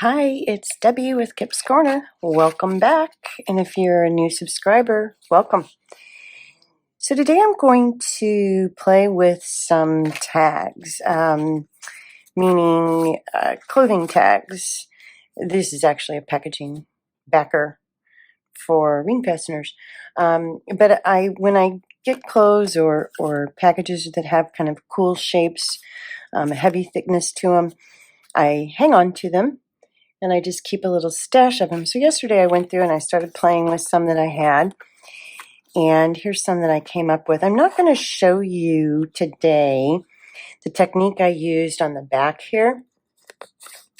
Hi, it's Debbie with Kip's Corner. Welcome back. And if you're a new subscriber, welcome. So today I'm going to play with some tags, meaning clothing tags. This is actually a packaging backer for ring fasteners. But when I get clothes or packages that have kind of cool shapes, a heavy thickness to them, I hang on to them. And I just keep a little stash of them. So yesterday I went through and I started playing with some that I had. And here's some that I came up with. I'm not going to show you today the technique I used on the back here.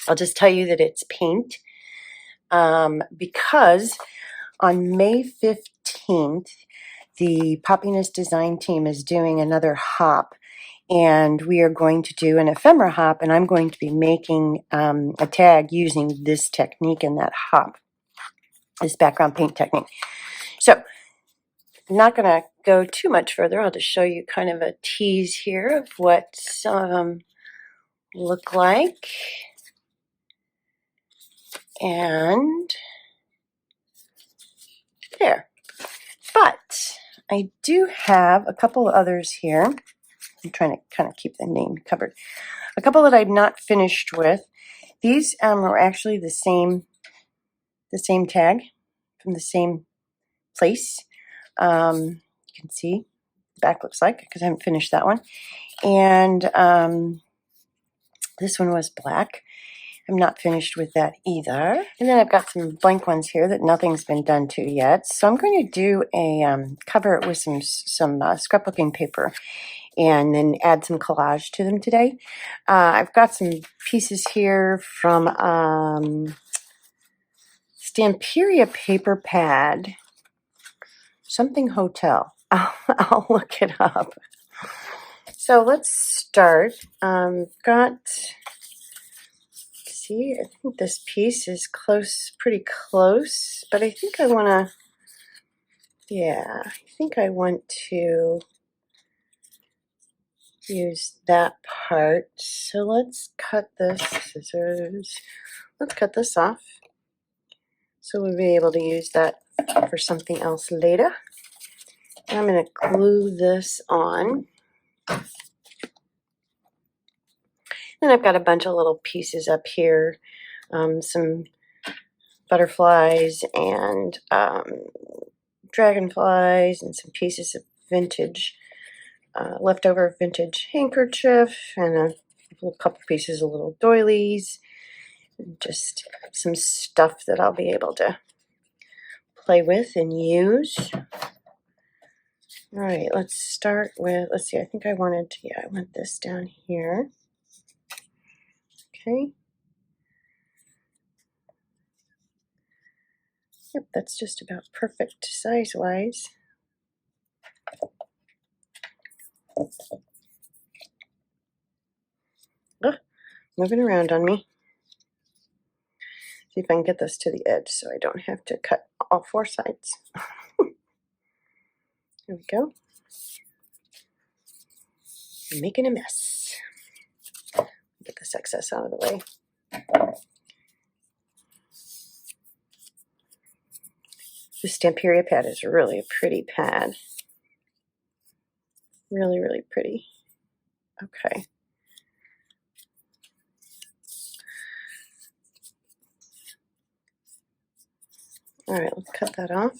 I'll just tell you that it's paint. Because on May 15th, the Poppiness Design team is doing another hop. And we are going to do an ephemera hop, and I'm going to be making a tag using this technique in that hop, this background paint technique. So I'm not going to go too much further. I'll just show you kind of a tease here of what some of them look like. And there. But I do have a couple others here. I'm trying to kind of keep the name covered. A couple that I'm not finished with. These are actually the same tag from the same place. You can see the back looks like, because I haven't finished that one. And this one was black. I'm not finished with that either. And then I've got some blank ones here that nothing's been done to yet. So I'm going to do a cover it with some scrapbooking paper and then add some collage to them today. I've got some pieces here from Stamperia paper pad, something hotel. I'll look it up. So let's start. See, I think this piece is pretty close, but I think I want to use that part. So let's cut this scissors. Let's cut this off. So we'll be able to use that for something else later. And I'm going to glue this on. Then I've got a bunch of little pieces up here, some butterflies and dragonflies and some pieces of vintage, leftover vintage handkerchief and a couple pieces of little doilies. Just some stuff that I'll be able to play with and use. All right, let's start with, let's see, I think I want this down here. Okay. Yep, that's just about perfect size-wise. Oh, moving around on me. See if I can get this to the edge so I don't have to cut all four sides. There we go. I'm making a mess. Get this excess out of the way. The Stamperia pad is really a pretty pad. Really, really pretty. Okay. All right, let's cut that off.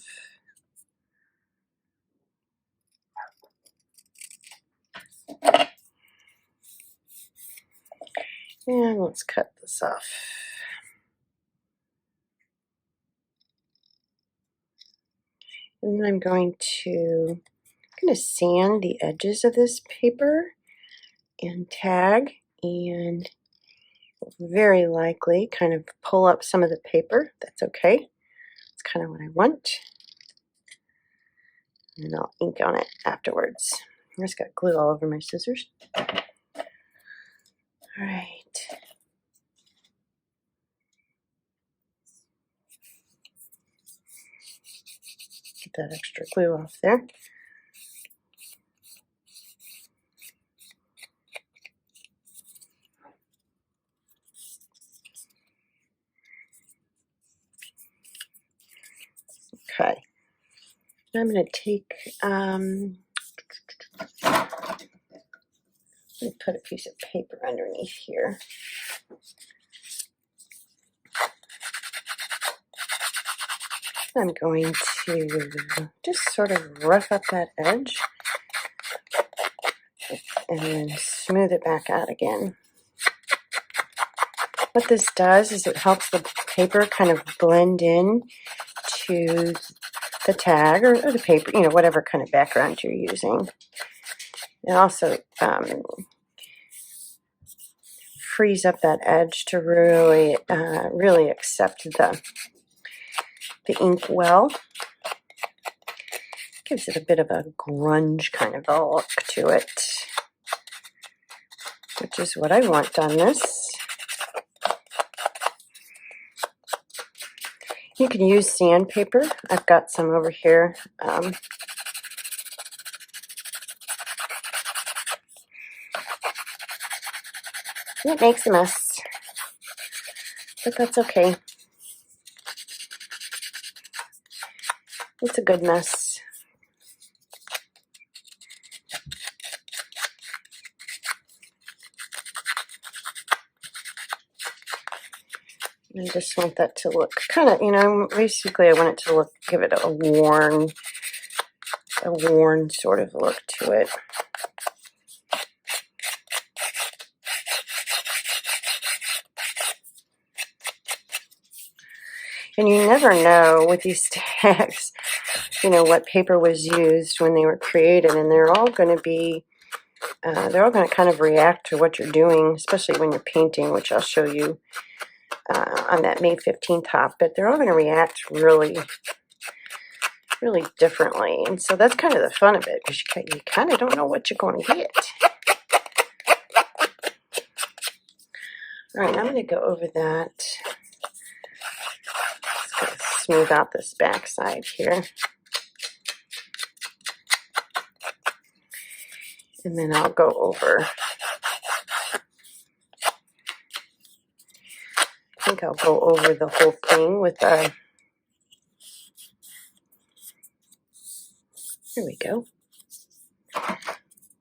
And let's cut this off. And then I'm going to sand the edges of this paper and tag, and very likely kind of pull up some of the paper. That's okay. That's kind of what I want. And I'll ink on it afterwards. I just got glue all over my scissors. All right. Get that extra glue off there. Okay. I'm going to take, let me put a piece of paper underneath here. I'm going to just sort of rough up that edge and then smooth it back out again. What this does is it helps the paper kind of blend in to the tag or the paper, you know, whatever kind of background you're using. It also frees up that edge to really, really accept the ink well. Gives it a bit of a grunge kind of a look to it, which is what I want on this. You can use sandpaper. I've got some over here. It makes a mess, but that's okay. It's a good mess. I just want that to look kind of, you know, basically I want it to look, give it a worn sort of look to it. And you never know with these tags, you know, what paper was used when they were created, and they're all going to be, they're all going to kind of react to what you're doing, especially when you're painting, which I'll show you on that May 15th hop, but they're all going to react really, really differently. And so that's kind of the fun of it, because you kind of don't know what you're going to get. All right, I'm going to go over that. Let's smooth out this back side here. And then I'll go over, I think I'll go over the whole thing with a, here we go,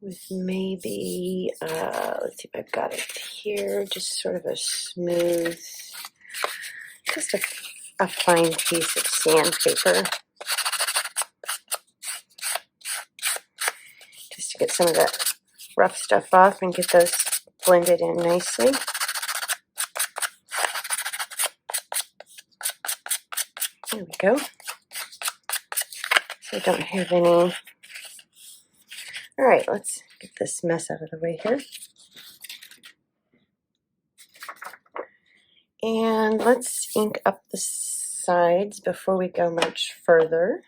with maybe, let's see if I've got it here, just sort of a smooth, just a fine piece of sandpaper, just to get some of that rough stuff off and get those blended in nicely. There we go. So I don't have any. All right, let's get this mess out of the way here. And let's ink up the sides before we go much further.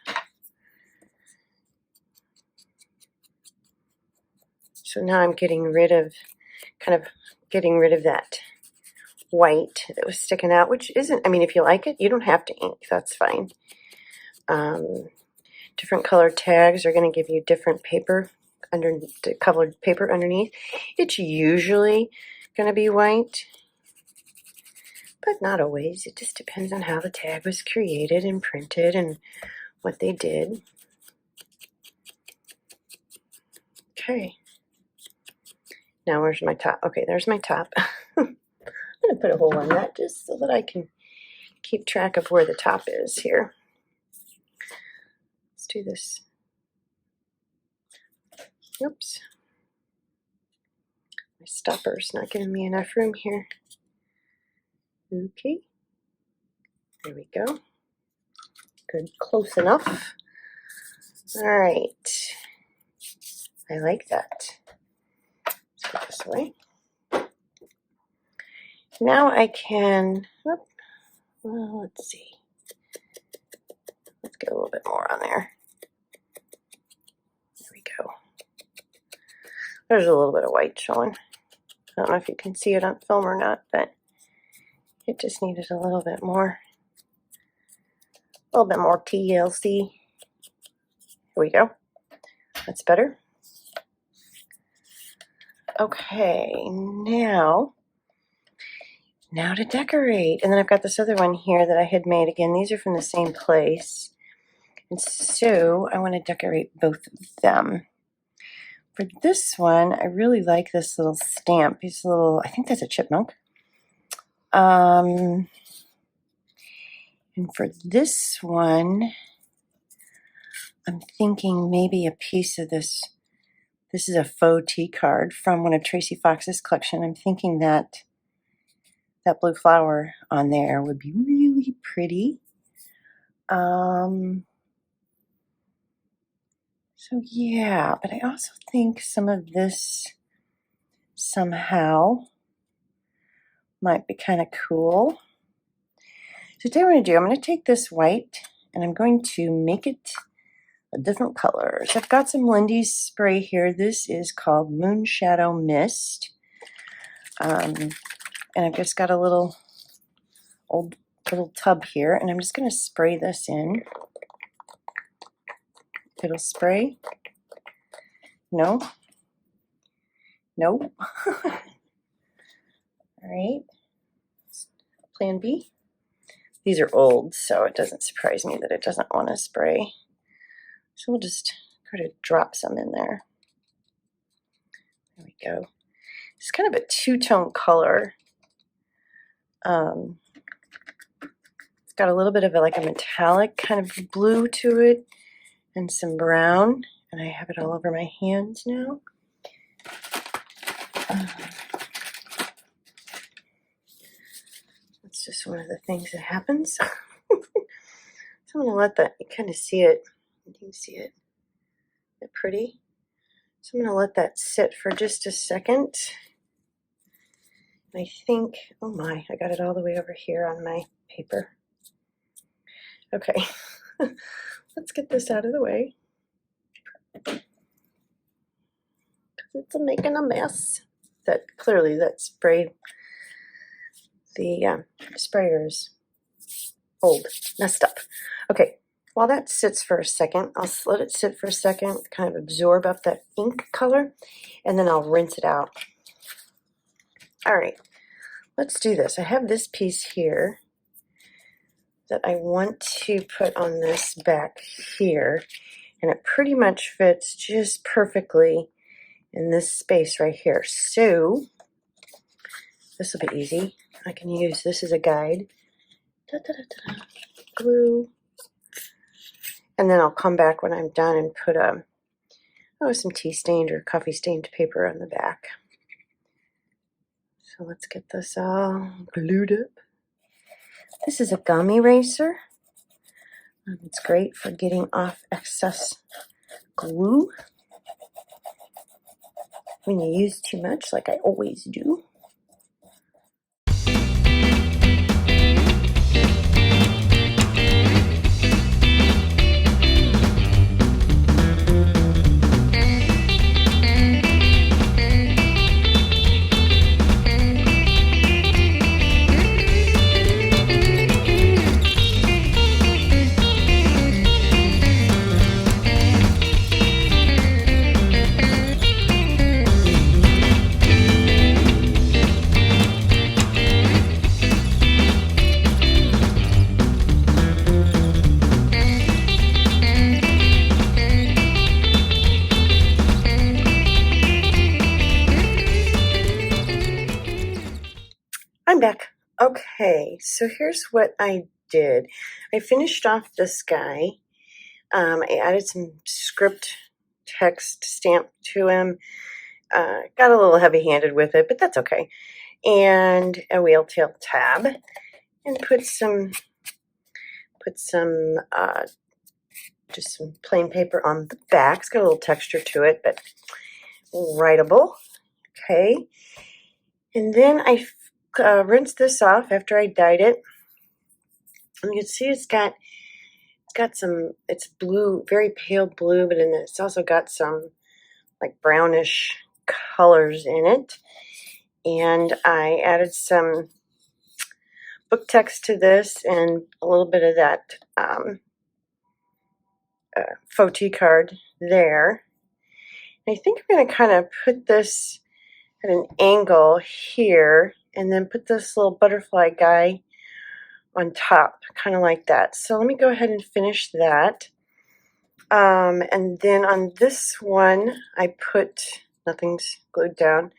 So now I'm getting rid of, that white that was sticking out, which isn't, I mean, if you like it, you don't have to ink, that's fine. Different colored tags are going to give you different paper, colored paper underneath. It's usually going to be white, but not always. It just depends on how the tag was created and printed and what they did. Okay. Now where's my top? Okay, there's my top. I'm going to put a hole in that just so that I can keep track of where the top is here. Let's do this. Oops. My stopper's not giving me enough room here. Okay. There we go. Good, close enough. All right. I like that. Let's put this away. Now I can, well, let's see. Let's get a little bit more on there. There we go. There's a little bit of white showing. I don't know if you can see it on film or not, but it just needed a little bit more. A little bit more TLC. Here we go. That's better. Okay, now to decorate. And then I've got this other one here that I had made. Again, these are from the same place. And so I want to decorate both of them. For this one, I really like this little stamp. These little, I think that's a chipmunk. And for this one, I'm thinking maybe a piece of this. This is a faux tea card from one of Tracy Fox's collection. I'm thinking that that blue flower on there would be really pretty. So yeah, but I also think some of this somehow might be kind of cool. So today what I'm going to do, I'm going to take this white and I'm going to make it a different color. So I've got some Lindy's spray here. This is called Moonshadow Mist. And I've just got a little tub here, and I'm just going to spray this in. It'll spray. No. No. All right. Plan B. These are old, so it doesn't surprise me that it doesn't want to spray. So we'll just try to drop some in there. There we go. It's kind of a two-tone color. It's got a little bit of like a metallic kind of blue to it and some brown, and I have it all over my hands now. That's just one of the things that happens. So I'm going to let that, you kind of see it. You can see it. Isn't it pretty? So I'm going to let that sit for just a second. I think, oh my, I got it all the way over here on my paper. Okay, let's get this out of the way. It's making a mess. That clearly that spray, the sprayer is old, messed up. Okay, while that sits for a second, I'll let it sit for a second, kind of absorb up that ink color, and then I'll rinse it out. All right, let's do this. I have this piece here that I want to put on this back here, and it pretty much fits just perfectly in this space right here. So this will be easy. I can use this as a guide. Glue. And then I'll come back when I'm done and put some tea stained or coffee stained paper on the back. So let's get this all glued up. This is a gum eraser. It's great for getting off excess glue when you use too much, like I always do. I'm back. Okay, so here's what I did. I finished off this guy. I added some script text stamp to him. Got a little heavy-handed with it, but that's okay. And a whale tail tab, and put some just some plain paper on the back. It's got a little texture to it, but writable. Okay, and then I rinsed this off after I dyed it. And you can see it's got some, it's blue, very pale blue, but it's also got some like brownish colors in it. And I added some book text to this and a little bit of that faux tea card there. And I think I'm going to kind of put this at an angle here, and then put this little butterfly guy on top, kind of like that. So let me go ahead and finish that. And then on this one, I put, nothing's glued down.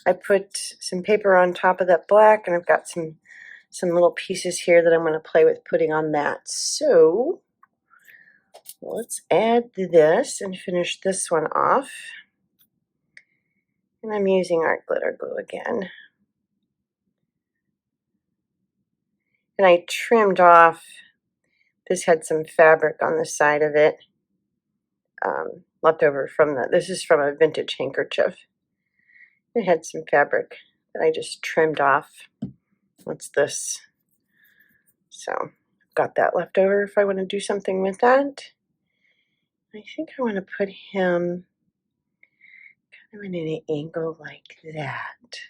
I put some paper on top of that black, and I've got some little pieces here that I'm going to play with putting on that. So let's add this and finish this one off. And I'm using art glitter glue again. And I trimmed off, this had some fabric on the side of it, left over from this is from a vintage handkerchief. It had some fabric that I just trimmed off. What's this? So got that left over if I want to do something with that. I think I want to put him kind of in an angle like that.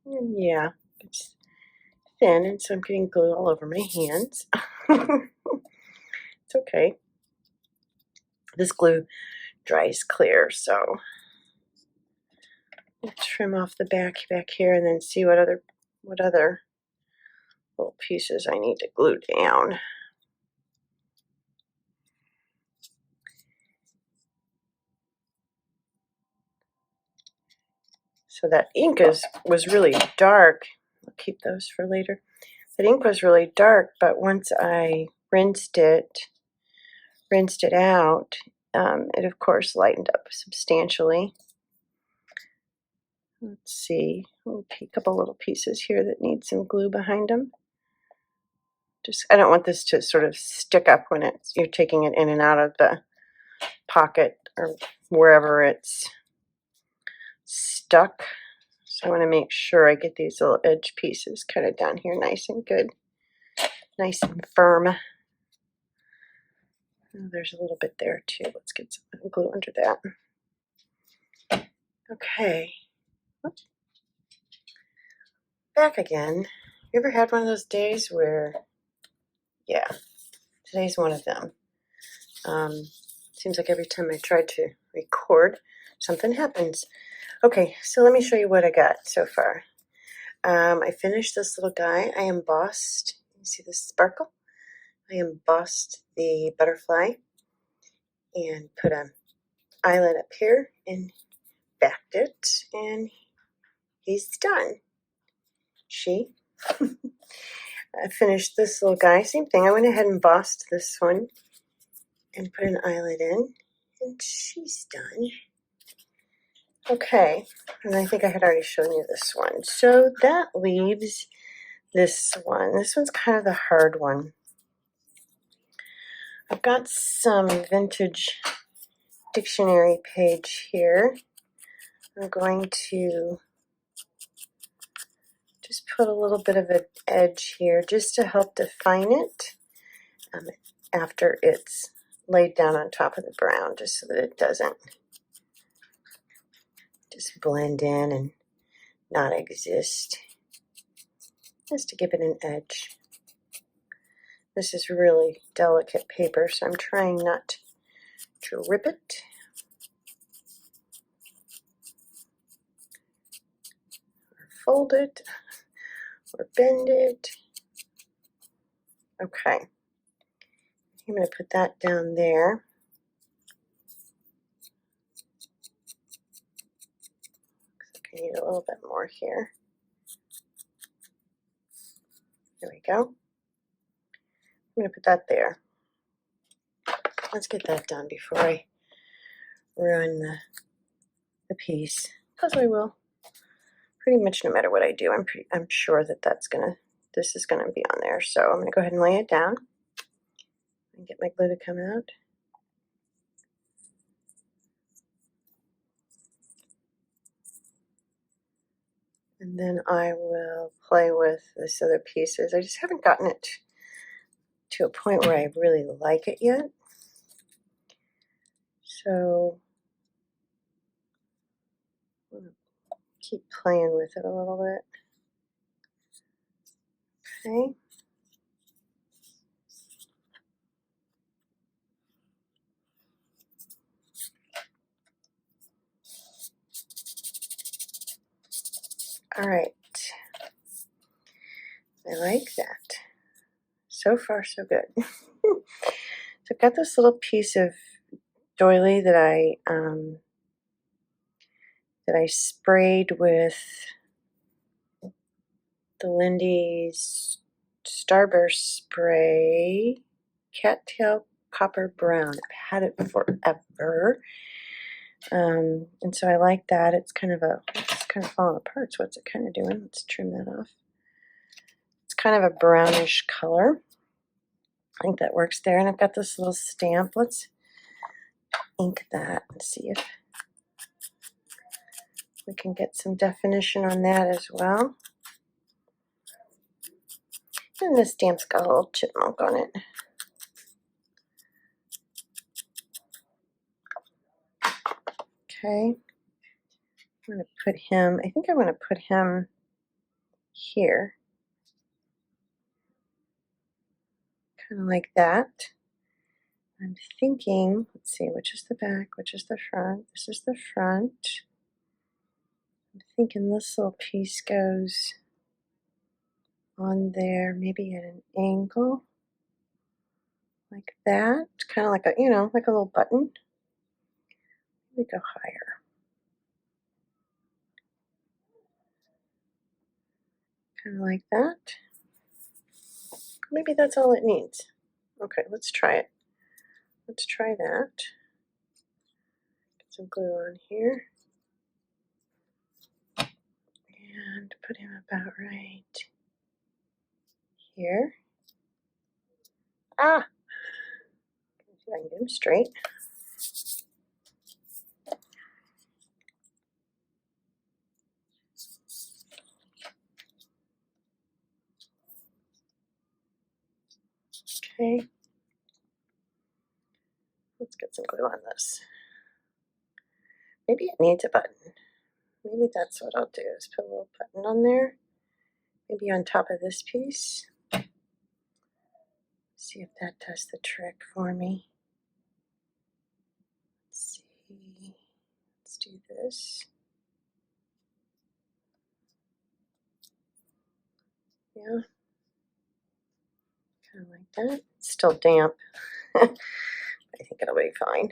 And yeah, it's thin, and so I'm getting glue all over my hands. It's okay. This glue dries clear, so I'll trim off the back here and then see what other little pieces I need to glue down. So that ink was really dark. I'll keep those for later. That ink was really dark, but once I rinsed it out, it of course lightened up substantially. Let's see, a couple little pieces here that need some glue behind them. I don't want this to sort of stick up when you're taking it in and out of the pocket or wherever it's stuck. So I want to make sure I get these little edge pieces kind of down here nice and good, nice and firm. Oh, there's a little bit there too. Let's get some glue under that. Okay. Oops. Back again. You ever had one of those days where, yeah, today's one of them. Seems like every time I try to record, something happens. Okay, so let me show you what I got so far. I finished this little guy. I embossed, you see this sparkle? I embossed the butterfly and put an eyelet up here and backed it, and he's done. I finished this little guy, same thing. I went ahead and embossed this one and put an eyelet in, and she's done. Okay, and I think I had already shown you this one. So that leaves this one. This one's kind of the hard one. I've got some vintage dictionary page here. I'm going to just put a little bit of an edge here just to help define it after it's laid down on top of the brown, just so that it doesn't just blend in and not exist, just to give it an edge. This is really delicate paper, so I'm trying not to rip it. Or fold it, or bend it. Okay, I'm going to put that down there. I need a little bit more here. There we go. I'm going to put that there. Let's get that done before I ruin the piece, because I will. Pretty much no matter what I do, I'm sure that this is gonna be on there. So I'm gonna go ahead and lay it down and get my glue to come out. And then I will play with this other pieces. I just haven't gotten it to a point where I really like it yet. So I'm gonna keep playing with it a little bit. Okay. All right. I like that. So far, so good. So I've got this little piece of doily that I sprayed with the Lindy's Starburst spray, Cattail Copper Brown. I've had it forever. And so I like that. It's kind of falling apart. So what's it kind of doing? Let's trim that off. It's kind of a brownish color. I think that works there. And I've got this little stamp. Let's ink that and see if we can get some definition on that as well. And this stamp's got a little chipmunk on it. Okay. I'm going to put him, I think I want to put him here. Kind of like that. I'm thinking, let's see, which is the back, which is the front? This is the front. I'm thinking this little piece goes on there, maybe at an angle, like that. Kind of like a, like a little button. Maybe go higher. Kind of like that. Maybe that's all it needs. Okay, let's try it. Let's try that. Get some glue on here. And put him about right here. Ah! See if I can get him straight. Okay. Let's get some glue on this. Maybe it needs a button. Maybe that's what I'll do, is put a little button on there. Maybe on top of this piece. See if that does the trick for me. Let's see. Let's do this. Yeah. Kind of like that. It's still damp. I think it'll be fine.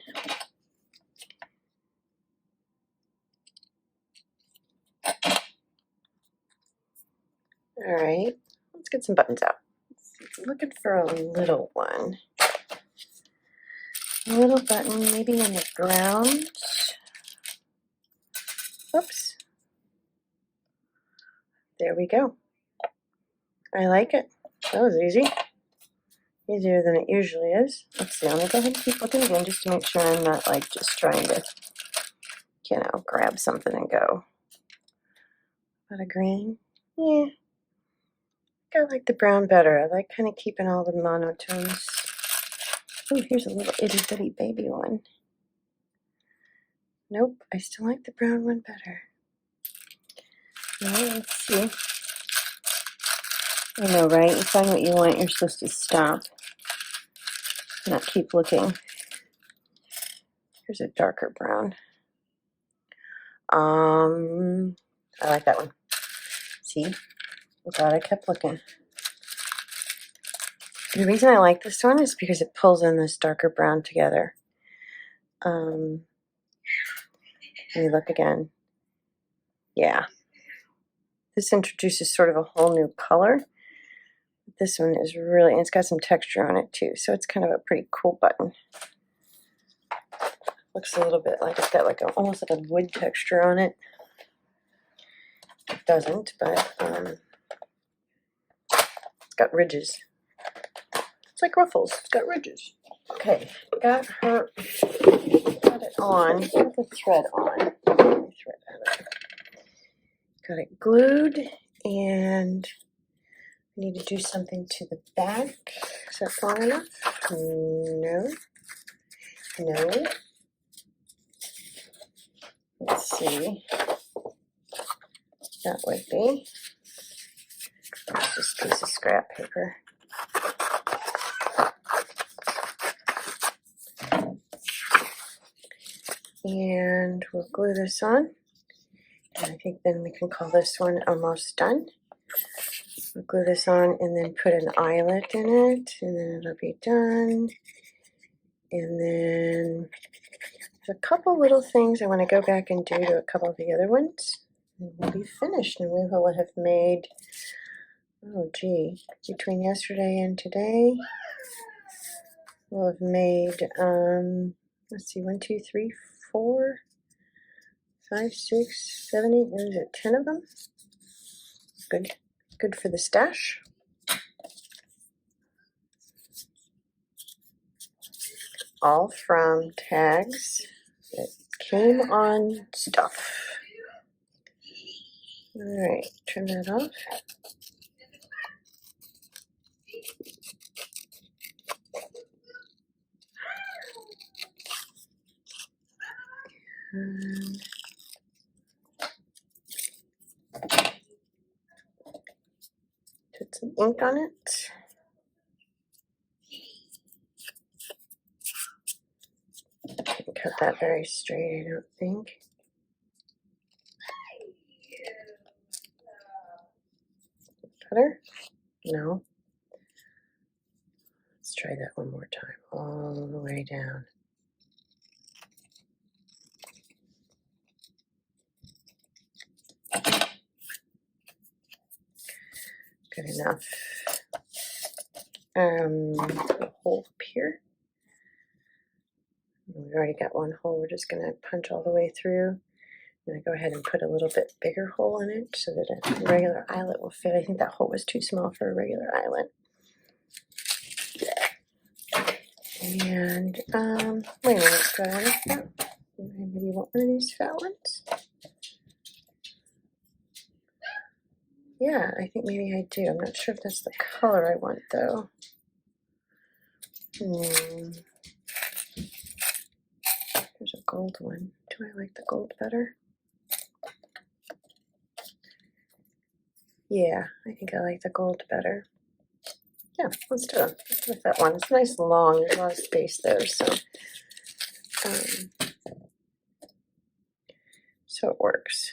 All right. Let's get some buttons out. I'm looking for a little one. A little button, maybe in the ground. Oops. There we go. I like it. That was easy. Easier than it usually is. Let's see, let me go ahead and keep looking again just to make sure I'm not like just trying to, grab something and go. Not a green? Yeah. I like the brown better. I like kind of keeping all the monotones. Oh, here's a little itty bitty baby one. Nope, I still like the brown one better. Well, let's see. I know, right? You find what you want, you're supposed to stop. Not keep looking. Here's a darker brown. I like that one. See? I'm glad I kept looking. The reason I like this one is because it pulls in this darker brown together. Let me look again. Yeah. This introduces sort of a whole new color. This one is really, and it's got some texture on it too, so it's kind of a pretty cool button. Looks a little bit like it's got like almost like a wood texture on it. It doesn't, but it's got ridges. It's like ruffles. It's got ridges. Okay, got it on. Got the thread on. Got it glued, and I need to do something to the back. Is that long enough? No. No. Let's see. That would be just a piece of scrap paper. And we'll glue this on. And I think then we can call this one almost done. I'll glue this on and then put an eyelet in it, and then it'll be done. And then there's a couple little things I want to go back and do to a couple of the other ones. And we'll be finished, and we will have made, oh gee, between yesterday and today, we'll have made, let's see, 1, 2, 3, 4, 5, 6, 7, 8, is it 10 of them? Good for the stash. All from tags that came on stuff. All right, turn that off. And put some ink on it. Can't cut that very straight, I don't think. Better? No. Let's try that one more time, all the way down. Good enough. A hole up here. We've already got one hole. We're just going to punch all the way through. I'm going to go ahead and put a little bit bigger hole in it so that a regular eyelet will fit. I think that hole was too small for a regular eyelet. And, wait a minute, do I like that? Maybe you want one of these fat ones? Yeah, I think maybe I do. I'm not sure if that's the color I want, though. There's a gold one. Do I like the gold better? Yeah, I think I like the gold better. Yeah, let's do it. Let's do that one. It's nice and long. There's a lot of space there, so it works.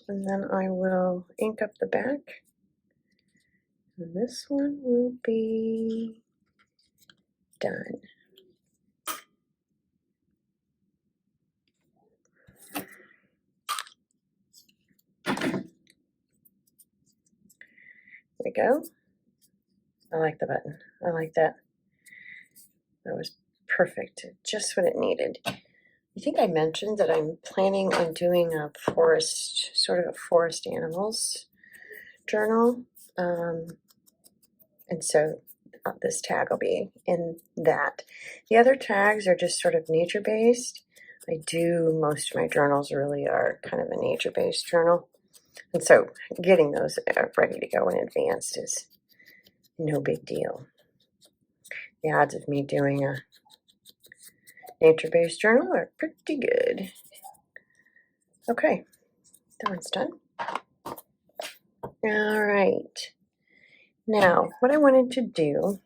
And then I will ink up the back. And this one will be done. There we go. I like the button. I like that. That was perfect. Just what it needed. I think I mentioned that I'm planning on doing a forest, sort of a forest animals journal. And so this tag will be in that. The other tags are just sort of nature-based. Most of my journals really are kind of a nature-based journal. And so getting those ready to go in advance is no big deal. The odds of me doing a nature-based journal are pretty good. Okay, that one's done. All right. Now, what I wanted to do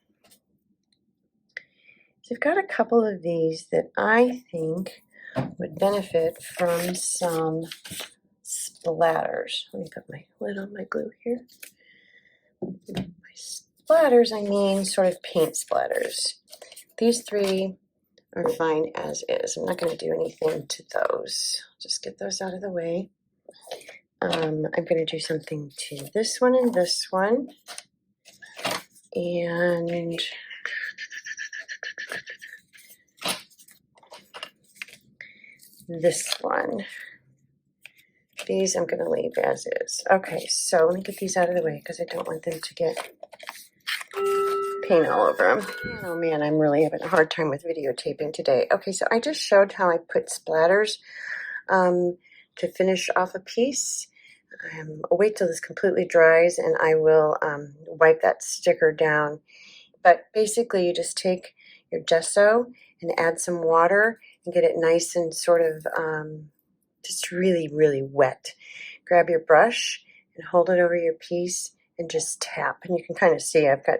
is I've got a couple of these that I think would benefit from some splatters. Let me put my lid on my glue here. By splatters, I mean sort of paint splatters. These three are fine as is. I'm not going to do anything to those. Just get those out of the way. I'm going to do something to this one and this one. And this one. These I'm going to leave as is. Okay, so let me get these out of the way because I don't want them to get paint all over them. Oh man, I'm really having a hard time with videotaping today. Okay, so I just showed how I put splatters to finish off a piece. I'll wait till this completely dries and I will wipe that sticker down. But basically you just take your gesso and add some water and get it nice and sort of just really, really wet. Grab your brush and hold it over your piece and just tap. And you can kind of see I've got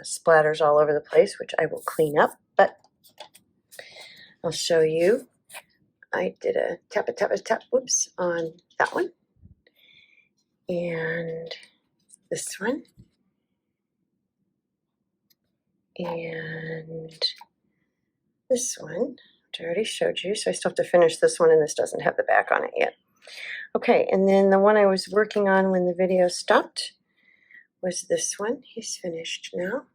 splatters all over the place, which I will clean up, but I'll show you. I did a tap, whoops, on that one. and this one, and this one, which I already showed you, so I still have to finish this one, and this doesn't have the back on it yet. Okay, and then the one I was working on when the video stopped was this one. He's finished now,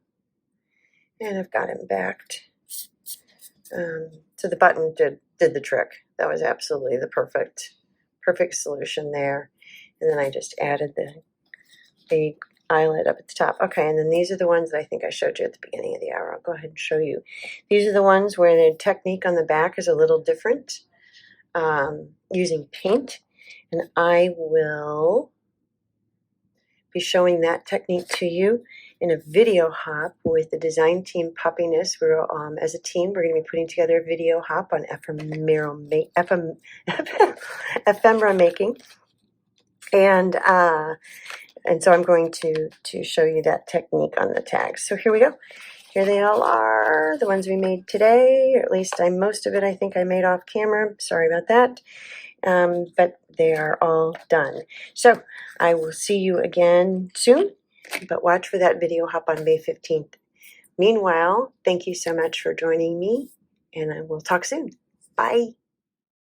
and I've got him backed. So the button did the trick. That was absolutely the perfect solution there. And then I just added the eyelet up at the top. Okay, and then these are the ones that I think I showed you at the beginning of the hour. I'll go ahead and show you. These are the ones where the technique on the back is a little different, using paint. And I will be showing that technique to you in a video hop with the design team Puppiness. We're as a team, we're going to be putting together a video hop on ephemera making, and so I'm going to show you that technique on the tags. So here we go. Here they all are, the ones we made today, or at least most of it I think I made off camera. Sorry about that. But they are all done. So I will see you again soon, but watch for that video hop on May 15th. Meanwhile, thank you so much for joining me, and I will talk soon. Bye.